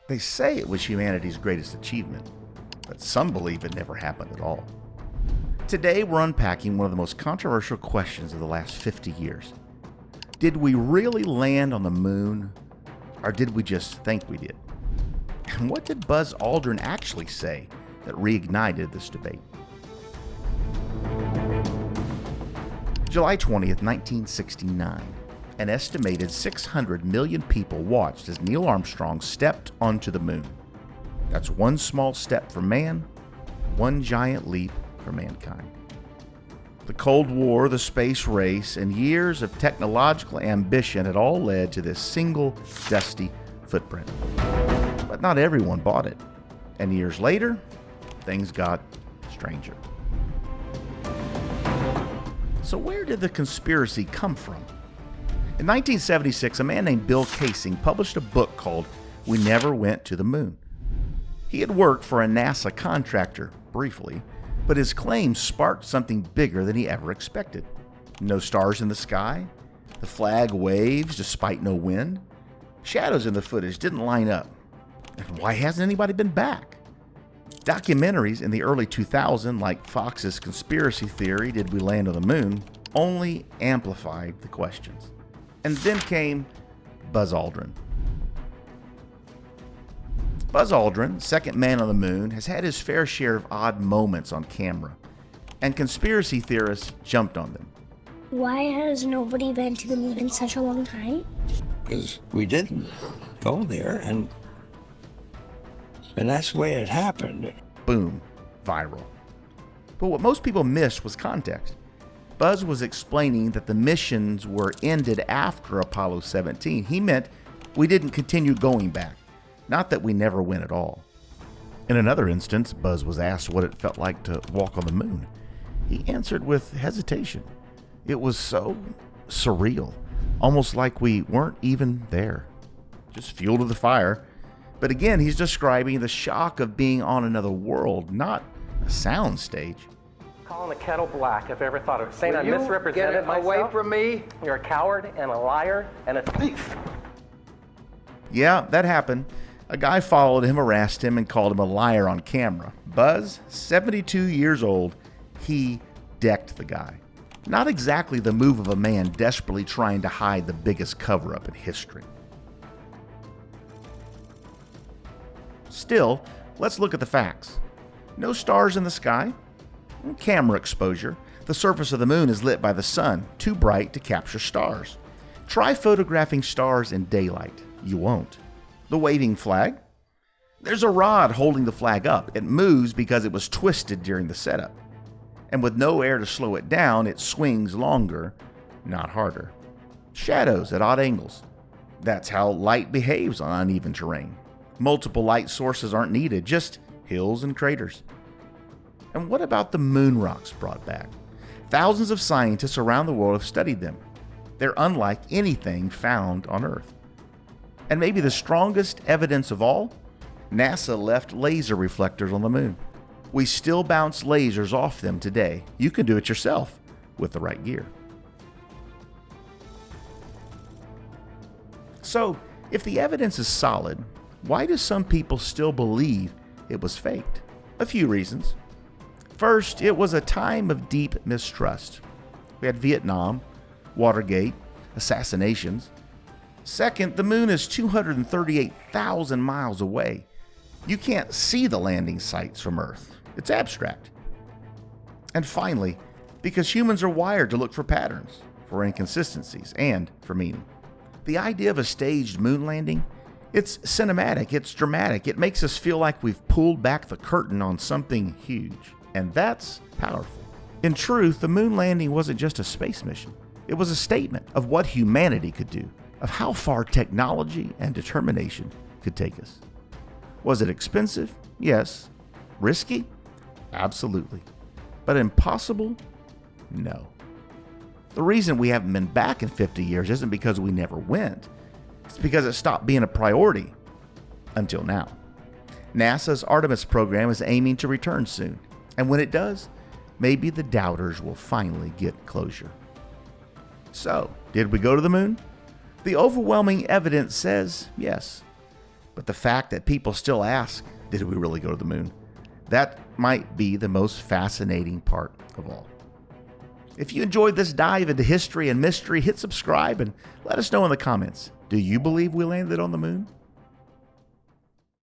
They say it was humanity's greatest achievement, but some believe it never happened at all. Today, we're unpacking one of the most controversial questions of the last 50 years. Did we really land on the moon, or did we just think we did? And what did Buzz Aldrin actually say that reignited this debate? July 20th, 1969. An estimated 600 million people watched as Neil Armstrong stepped onto the moon. That's one small step for man, one giant leap for mankind. The Cold War, the space race, and years of technological ambition had all led to this single dusty footprint. But not everyone bought it. And years later, things got stranger. So where did the conspiracy come from? In 1976, a man named Bill Kaysing published a book called We Never Went to the Moon. He had worked for a NASA contractor briefly, but his claims sparked something bigger than he ever expected. No stars in the sky, the flag waves despite no wind, shadows in the footage didn't line up. And why hasn't anybody been back? Documentaries in the early 2000s, like Fox's Conspiracy Theory, Did We Land on the Moon, only amplified the questions. And then came Buzz Aldrin. Buzz Aldrin, second man on the moon, has had his fair share of odd moments on camera, and conspiracy theorists jumped on them. Why has nobody been to the moon in such a long time? Because we didn't go there, and that's the way it happened. Boom, viral. But what most people missed was context. Buzz was explaining that the missions were ended after Apollo 17. He meant we didn't continue going back, not that we never went at all. In another instance, Buzz was asked what it felt like to walk on the moon. He answered with hesitation. It was so surreal, almost like we weren't even there. Just fuel to the fire. But again, he's describing the shock of being on another world, not a sound stage. Calling the kettle black, if I ever thought of it. Saying I Will you misrepresented get myself. away from me? You're a coward and a liar and a thief. Yeah, that happened. A guy followed him, harassed him, and called him a liar on camera. Buzz, 72 years old, he decked the guy. Not exactly the move of a man desperately trying to hide the biggest cover-up in history. Still, let's look at the facts. No stars in the sky. Camera exposure. The surface of the moon is lit by the sun, too bright to capture stars. Try photographing stars in daylight. You won't. The waving flag. There's a rod holding the flag up. It moves because it was twisted during the setup. And with no air to slow it down, it swings longer, not harder. Shadows at odd angles. That's how light behaves on uneven terrain. Multiple light sources aren't needed, just hills and craters. And what about the moon rocks brought back? Thousands of scientists around the world have studied them. They're unlike anything found on Earth. And maybe the strongest evidence of all, NASA left laser reflectors on the moon. We still bounce lasers off them today. You can do it yourself with the right gear. So, if the evidence is solid, why do some people still believe it was faked? A few reasons. First, it was a time of deep mistrust. We had Vietnam, Watergate, assassinations. Second, the moon is 238,000 miles away. You can't see the landing sites from Earth. It's abstract. And finally, because humans are wired to look for patterns, for inconsistencies, and for meaning. The idea of a staged moon landing, it's cinematic, it's dramatic. It makes us feel like we've pulled back the curtain on something huge. And that's powerful. In truth, the moon landing wasn't just a space mission. It was a statement of what humanity could do, of how far technology and determination could take us. Was it expensive? Yes. Risky? Absolutely. But impossible? No. The reason we haven't been back in 50 years isn't because we never went. It's because it stopped being a priority. Until now. NASA's Artemis program is aiming to return soon. And when it does, maybe the doubters will finally get closure. So, did we go to the moon? The overwhelming evidence says yes. But the fact that people still ask, did we really go to the moon? That might be the most fascinating part of all. If you enjoyed this dive into history and mystery, hit subscribe and let us know in the comments. Do you believe we landed on the moon?